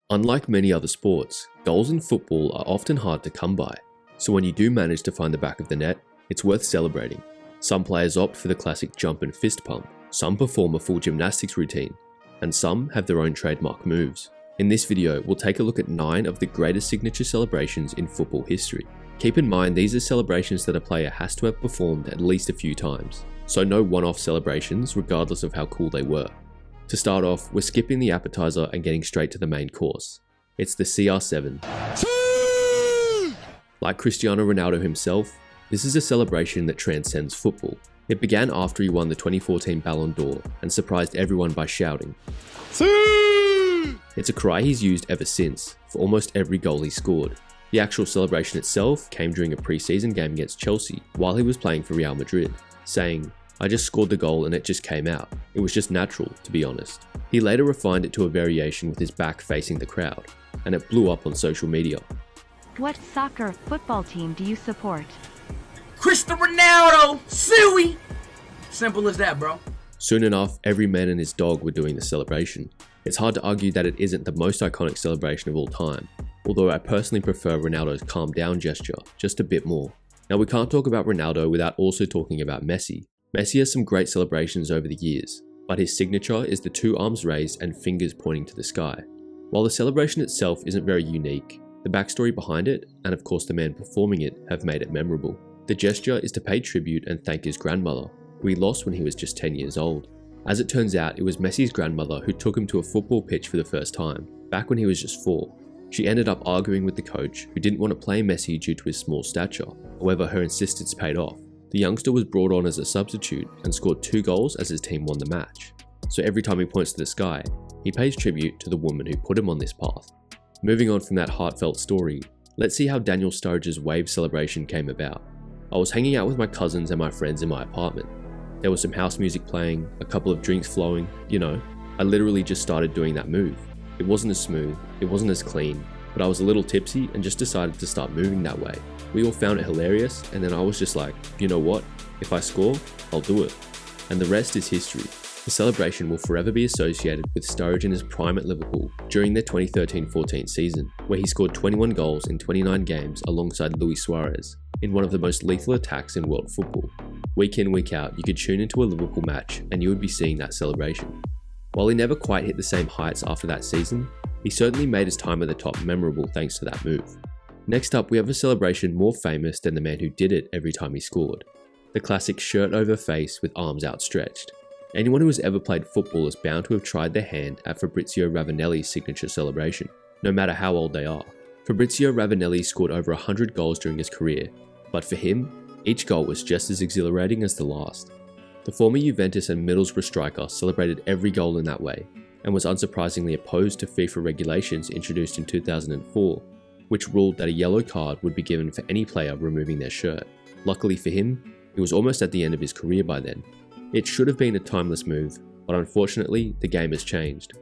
Unlike many other sports, goals in football are often hard to come by, so when you do manage to find the back of the net, it's worth celebrating. Some players opt for the classic jump and fist pump, some perform a full gymnastics routine, and some have their own trademark moves. In this video, we'll take a look at 9 of the greatest signature celebrations in football history. Keep in mind these are celebrations that a player has to have performed at least a few times, so no one-off celebrations regardless of how cool they were. To start off, we're skipping the appetizer and getting straight to the main course. It's the CR7. Like Cristiano Ronaldo himself, this is a celebration that transcends football. It began after he won the 2014 Ballon d'Or and surprised everyone by shouting, "See!" It's a cry he's used ever since, for almost every goal he scored. The actual celebration itself came during a pre-season game against Chelsea while he was playing for Real Madrid, saying, "I just scored the goal and it just came out. It was just natural, to be honest." He later refined it to a variation with his back facing the crowd, and it blew up on social media. What soccer football team do you support? Cristiano Ronaldo, Suey. Simple as that, bro. Soon enough, every man and his dog were doing the celebration. It's hard to argue that it isn't the most iconic celebration of all time, although I personally prefer Ronaldo's calm down gesture just a bit more. Now we can't talk about Ronaldo without also talking about Messi. Messi has some great celebrations over the years, but his signature is the 2 arms raised and fingers pointing to the sky. While the celebration itself isn't very unique, the backstory behind it, and of course the man performing it, have made it memorable. The gesture is to pay tribute and thank his grandmother, who he lost when he was just 10 years old. As it turns out, it was Messi's grandmother who took him to a football pitch for the first time, back when he was just 4. She ended up arguing with the coach, who didn't want to play Messi due to his small stature. However, her insistence paid off. The youngster was brought on as a substitute and scored 2 goals as his team won the match. So every time he points to the sky, he pays tribute to the woman who put him on this path. Moving on from that heartfelt story, let's see how Daniel Sturridge's wave celebration came about. I was hanging out with my cousins and my friends in my apartment. There was some house music playing, a couple of drinks flowing, I literally just started doing that move. It wasn't as smooth, it wasn't as clean, but I was a little tipsy and just decided to start moving that way. We all found it hilarious, and then I was just like, you know what, if I score, I'll do it. And the rest is history. The celebration will forever be associated with Sturridge in his prime at Liverpool during their 2013-14 season, where he scored 21 goals in 29 games alongside Luis Suarez, in one of the most lethal attacks in world football. Week in, week out, you could tune into a Liverpool match and you would be seeing that celebration. While he never quite hit the same heights after that season, he certainly made his time at the top memorable thanks to that move. Next up, we have a celebration more famous than the man who did it every time he scored. The classic shirt over face with arms outstretched. Anyone who has ever played football is bound to have tried their hand at Fabrizio Ravanelli's signature celebration, no matter how old they are. Fabrizio Ravanelli scored over 100 goals during his career, but for him, each goal was just as exhilarating as the last. The former Juventus and Middlesbrough striker celebrated every goal in that way, and was unsurprisingly opposed to FIFA regulations introduced in 2004, which ruled that a yellow card would be given for any player removing their shirt. Luckily for him, he was almost at the end of his career by then. It should have been a timeless move, but unfortunately, the game has changed.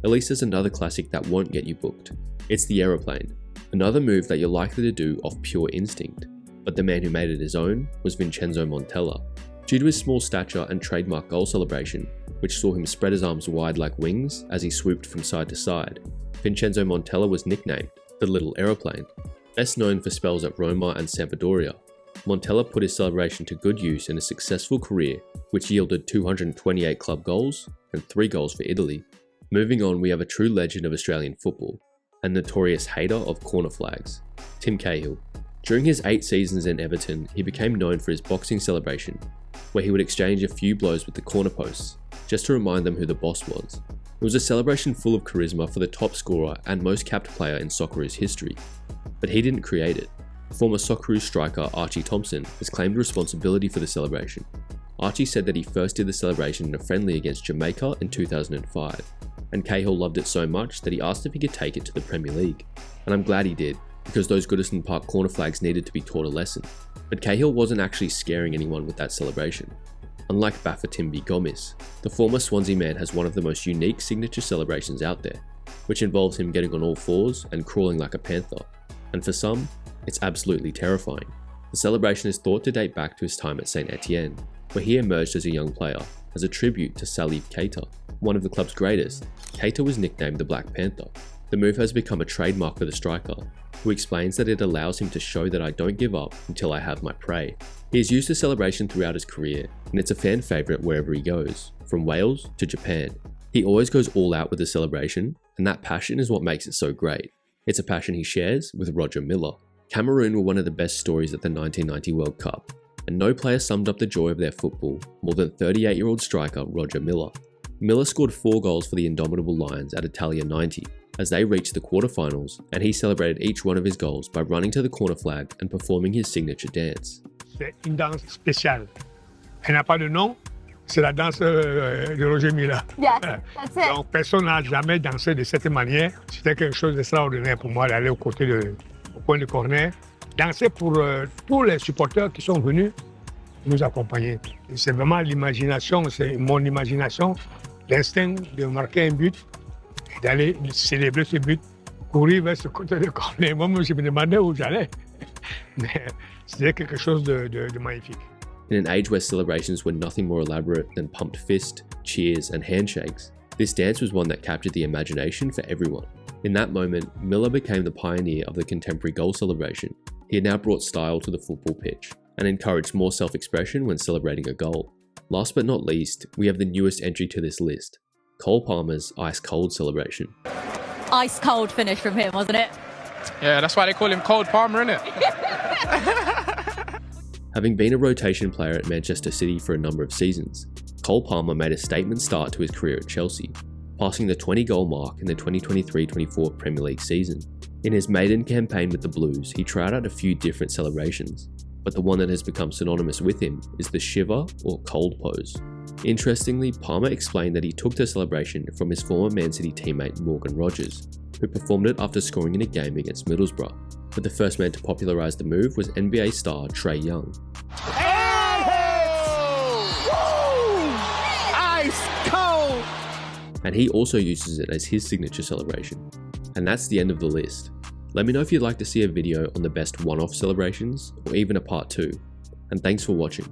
At least there's another classic that won't get you booked. It's the aeroplane, another move that you're likely to do off pure instinct. But the man who made it his own was Vincenzo Montella. Due to his small stature and trademark goal celebration, which saw him spread his arms wide like wings as he swooped from side to side, Vincenzo Montella was nicknamed the Little Aeroplane. Best known for spells at Roma and Sampdoria, Montella put his celebration to good use in a successful career, which yielded 228 club goals and 3 goals for Italy. Moving on, we have a true legend of Australian football, a notorious hater of corner flags, Tim Cahill. During his 8 seasons in Everton, he became known for his boxing celebration, where he would exchange a few blows with the corner posts, just to remind them who the boss was. It was a celebration full of charisma for the top scorer and most capped player in Socceroos history, but he didn't create it. Former Socceroos striker Archie Thompson has claimed responsibility for the celebration. Archie said that he first did the celebration in a friendly against Jamaica in 2005, and Cahill loved it so much that he asked if he could take it to the Premier League. And I'm glad he did, because those Goodison Park corner flags needed to be taught a lesson. But Cahill wasn't actually scaring anyone with that celebration. Unlike Bafétimbi Gomis, the former Swansea man has one of the most unique signature celebrations out there, which involves him getting on all fours and crawling like a panther. And for some, it's absolutely terrifying. The celebration is thought to date back to his time at St Etienne, where he emerged as a young player. As a tribute to Salif Keita, one of the club's greatest, Keita was nicknamed the Black Panther. The move has become a trademark for the striker, who explains that it allows him to show that I don't give up until I have my prey. He has used the celebration throughout his career, and it's a fan favourite wherever he goes, from Wales to Japan. He always goes all out with the celebration, and that passion is what makes it so great. It's a passion he shares with Roger Miller. Cameroon were one of the best stories at the 1990 World Cup, and no player summed up the joy of their football more than 38-year-old striker Roger Miller. Miller scored 4 goals for the indomitable Lions at Italia 90 as they reached the quarterfinals, and he celebrated each one of his goals by running to the corner flag and performing his signature dance. C'est une danse spéciale. Elle n'a pas de nom, c'est la danse de Roger Miller. Yeah, that's it. Donc personne n'a jamais dansé de cette manière. C'était quelque chose d'extraordinaire pour moi d'aller au point de corner, danser pour tous les supporters qui sont venus nous accompagner. C'est vraiment l'imagination, c'est mon imagination, l'instinct de marquer un but, d'aller célébrer ce but, courir vers ce côté de corner. Moi, je me demandais où j'allais. Mais c'était quelque chose de magnifique. In an age where celebrations were nothing more elaborate than pumped fist, cheers, and handshakes, this dance was one that captured the imagination for everyone. In that moment, Miller became the pioneer of the contemporary goal celebration. He had now brought style to the football pitch and encouraged more self-expression when celebrating a goal. Last but not least, we have the newest entry to this list, Cole Palmer's ice cold celebration. Ice cold finish from him, wasn't it? Yeah, that's why they call him Cold Palmer, innit? Having been a rotation player at Manchester City for a number of seasons, Cole Palmer made a statement start to his career at Chelsea, passing the 20-goal mark in the 2023-24 Premier League season. In his maiden campaign with the Blues, he tried out a few different celebrations, but the one that has become synonymous with him is the shiver or cold pose. Interestingly, Palmer explained that he took the celebration from his former Man City teammate Morgan Rogers, who performed it after scoring in a game against Middlesbrough. But the first man to popularise the move was NBA star Trae Young. Ice cold! And he also uses it as his signature celebration. And that's the end of the list. Let me know if you'd like to see a video on the best one-off celebrations, or even a part 2. And thanks for watching.